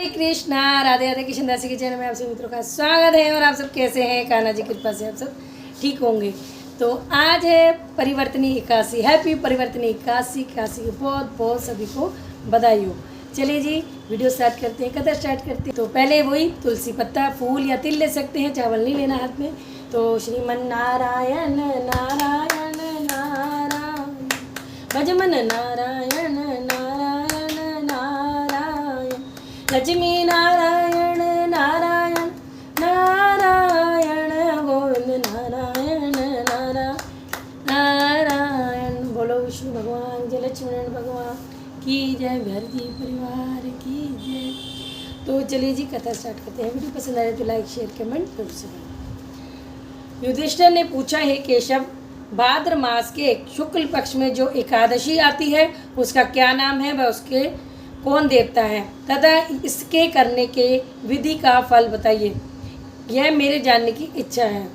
हरे कृष्णा, राधे राधे। कृष्ण दासी के चैनल में आप सभी मित्रों का स्वागत है। और आप सब कैसे हैं? कान्हा जी कृपा से आप सब ठीक होंगे। तो आज है परिवर्तनी एकादशी। हैप्पी परिवर्तनी एकादशी। काशी की बहुत बहुत सभी को बधाई हो। चलिए जी वीडियो स्टार्ट करते हैं, कथा स्टार्ट करते हैं। तो पहले वही तुलसी पत्ता, फूल या तिल ले सकते हैं, चावल नहीं लेना हाथ में। तो श्रीमन नारायण नारायण नारायण, भजमन नारायण नारायण नारायण, लक्ष्मी नारायण नारायण नारायण, गोविंद नारायण नारायण नारायण। बोलो विष्णु भगवान जय, लक्ष्मण भगवान की जय, बिहारी परिवार की जय। तो चलिए जी कथा स्टार्ट करते हैं। वीडियो पसंद आए तो लाइक शेयर कमेंट जरूर से करें। युधिष्ठिर ने पूछा, हे केशव, भाद्र मास के शुक्ल पक्ष में जो एकादशी आती है उसका क्या नाम है, वह उसके कौन देवता है तथा इसके करने के विधि का फल बताइए, यह मेरे जानने की इच्छा है।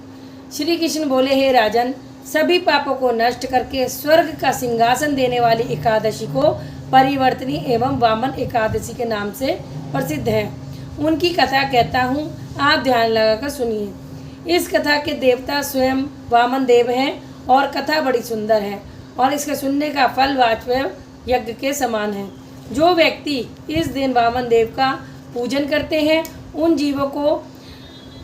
श्री कृष्ण बोले, हे राजन, सभी पापों को नष्ट करके स्वर्ग का सिंहासन देने वाली एकादशी को परिवर्तनी एवं वामन एकादशी के नाम से प्रसिद्ध है। उनकी कथा कहता हूँ, आप ध्यान लगाकर सुनिए। इस कथा के देवता स्वयं वामन देव हैं और कथा बड़ी सुंदर है और इसके सुनने का फल वाजपेय यज्ञ के समान है। जो व्यक्ति इस दिन वामन देव का पूजन करते हैं उन जीवों को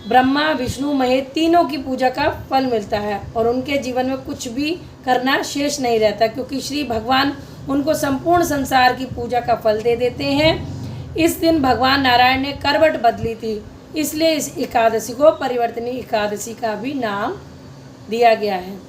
ब्रह्मा विष्णु महेश तीनों की पूजा का फल मिलता है और उनके जीवन में कुछ भी करना शेष नहीं रहता, क्योंकि श्री भगवान उनको संपूर्ण संसार की पूजा का फल दे देते हैं। इस दिन भगवान नारायण ने करवट बदली थी, इसलिए इस एकादशी को परिवर्तनी एकादशी का भी नाम दिया गया है।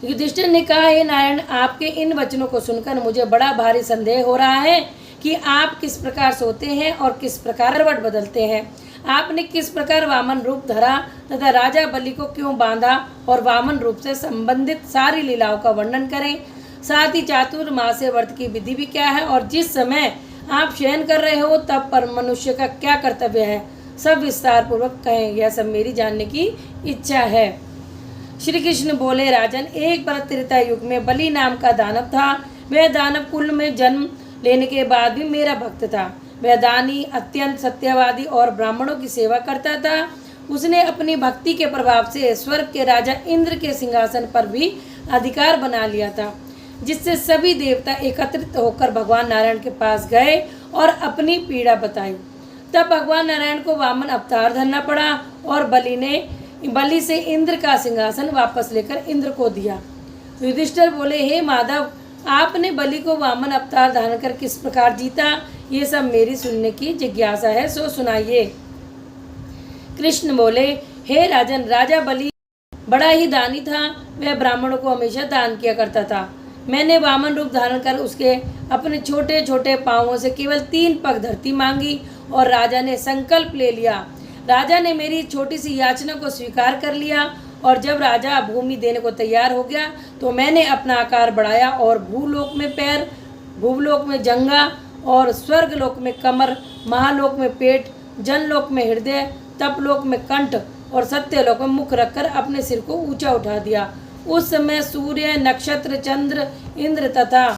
युधिष्ठिर ने कहा, हे नारायण, आपके इन वचनों को सुनकर मुझे बड़ा भारी संदेह हो रहा है कि आप किस प्रकार सोते हैं और किस प्रकार करवट बदलते हैं। आपने किस प्रकार वामन रूप धरा तथा राजा बलि को क्यों बांधा और वामन रूप से संबंधित सारी लीलाओं का वर्णन करें। साथ ही चातुर्मास्य व्रत की विधि भी क्या है और जिस समय आप शयन कर रहे हो तब पर मनुष्य का क्या कर्तव्य है, सब विस्तार पूर्वक कहें, यह सब मेरी जानने की इच्छा है। श्री कृष्ण बोले, राजन, एक बार त्रेता युग में बलि नाम का दानव था। वह दानव कुल में जन्म लेने के बाद भी मेरा भक्त था। वह दानी, अत्यंत सत्यवादी और ब्राह्मणों की सेवा करता था। उसने अपनी भक्ति के प्रभाव से स्वर्ग के राजा इंद्र के सिंहासन पर भी अधिकार बना लिया था, जिससे सभी देवता एकत्रित होकर भगवान नारायण के पास गए और अपनी पीड़ा बताई। तब भगवान नारायण को वामन अवतार धरना पड़ा और बलि से इंद्र का सिंहासन वापस लेकर इंद्र को दिया। युधिष्ठिर बोले, हे माधव, आपने बलि को वामन अवतार धारण कर किस प्रकार जीता, ये सब मेरी सुनने की जिज्ञासा है, सो सुनाइए। कृष्ण बोले, हे राजन, राजा बलि बड़ा ही दानी था। वह ब्राह्मणों को हमेशा दान किया करता था। मैंने वामन रूप धारण कर उसके अपने छोटे छोटे पाँवों से केवल 3 पग धरती मांगी और राजा ने संकल्प ले लिया। राजा ने मेरी छोटी सी याचना को स्वीकार कर लिया और जब राजा भूमि देने को तैयार हो गया तो मैंने अपना आकार बढ़ाया और भूलोक में पैर, भूलोक में जंघा और स्वर्गलोक में कमर, महालोक में पेट, जनलोक में हृदय, तपलोक में कंठ और सत्यलोक में मुख रखकर अपने सिर को ऊंचा उठा दिया। उस समय सूर्य, नक्षत्र, चंद्र, इंद्र तथा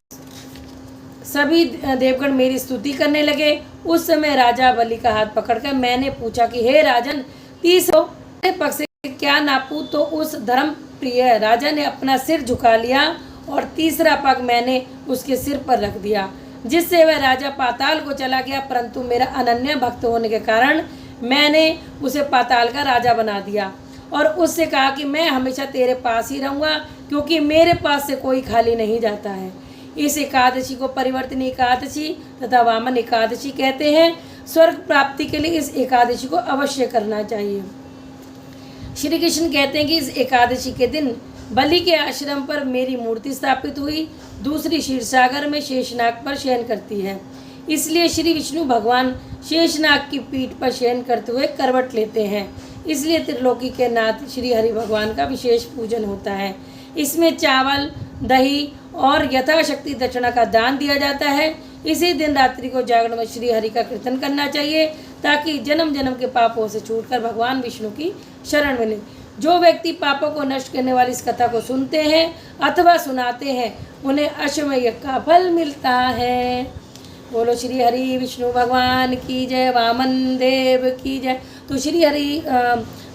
सभी देवगण मेरी स्तुति करने लगे। उस समय राजा बलि का हाथ पकड़कर मैंने पूछा कि हे राजन, 30 पग से क्या नापूं, तो उस धर्म प्रिय राजा ने अपना सिर झुका लिया और तीसरा पग मैंने उसके सिर पर रख दिया, जिससे वह राजा पाताल को चला गया। परंतु मेरा अनन्य भक्त होने के कारण मैंने उसे पाताल का राजा बना दिया और उससे कहा कि मैं हमेशा तेरे पास ही रहूँगा, क्योंकि मेरे पास से कोई खाली नहीं जाता है। इस एकादशी को परिवर्तनी एकादशी तथा वामन एकादशी कहते हैं। स्वर्ग प्राप्ति के लिए इस एकादशी को अवश्य करना चाहिए। श्री कृष्ण कहते हैं कि इस एकादशी के दिन बलि के आश्रम पर मेरी मूर्ति स्थापित हुई। दूसरी क्षीरसागर में शेषनाग पर शयन करती है, इसलिए श्री विष्णु भगवान शेषनाग की पीठ पर शयन करते हुए करवट लेते हैं। इसलिए त्रिलोकी के नाथ श्री हरि भगवान का विशेष पूजन होता है। इसमें चावल, दही और यथाशक्ति दक्षिणा का दान दिया जाता है। इसी दिन रात्रि को जागरण में श्री हरि का कीर्तन करना चाहिए, ताकि जन्म जन्म के पापों से छूटकर भगवान विष्णु की शरण मिले। जो व्यक्ति पापों को नष्ट करने वाली इस कथा को सुनते हैं अथवा सुनाते हैं, उन्हें अश्वमेध का फल मिलता है। बोलो श्री हरि विष्णु भगवान की जय, वामन देव की जय। तो श्री हरि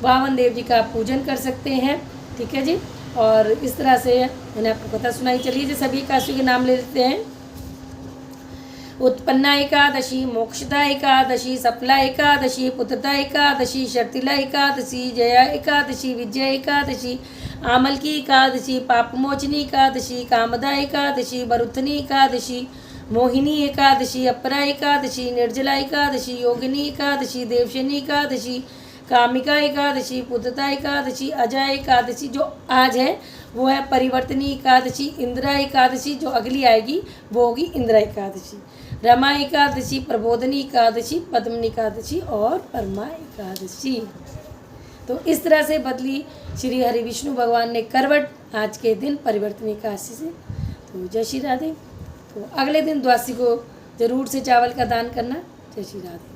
वामन देव जी का आप पूजन कर सकते हैं, ठीक है जी। और इस तरह से मैंने आपको कथा सुनाई। चलिए जी सभी एकादशियों के नाम ले लेते हैं। उत्पन्ना एकादशी, मोक्षदा एकादशी, सफला एकादशी, पुत्रदा एकादशी, शर्तिला एकादशी, जया एकादशी, विजया एकादशी, आमल की एकादशी, पापमोचनी एकादशी, कामदा एकादशी, बरुथनी एकादशी, मोहिनी एकादशी, अपरा एकादशी, निर्जला एकादशी, योगिनी एकादशी, देवशनी एकादशी, कामिका एकादशी, पुत्रता एकादशी, अजय एकादशी। जो आज है वो है परिवर्तनी एकादशी। इंदिरा एकादशी जो अगली आएगी वो होगी इंदिरा एकादशी। रमा एकादशी, प्रबोधनी एकादशी, पद्मनी एकादशी और परमा एकादशी। तो इस तरह से बदली श्री हरि विष्णु भगवान ने करवट आज के दिन परिवर्तनी एकादशी से। तो जय श्री राधे। तो अगले दिन द्वादशी को जरूर से चावल का दान करना। जय श्री राधे।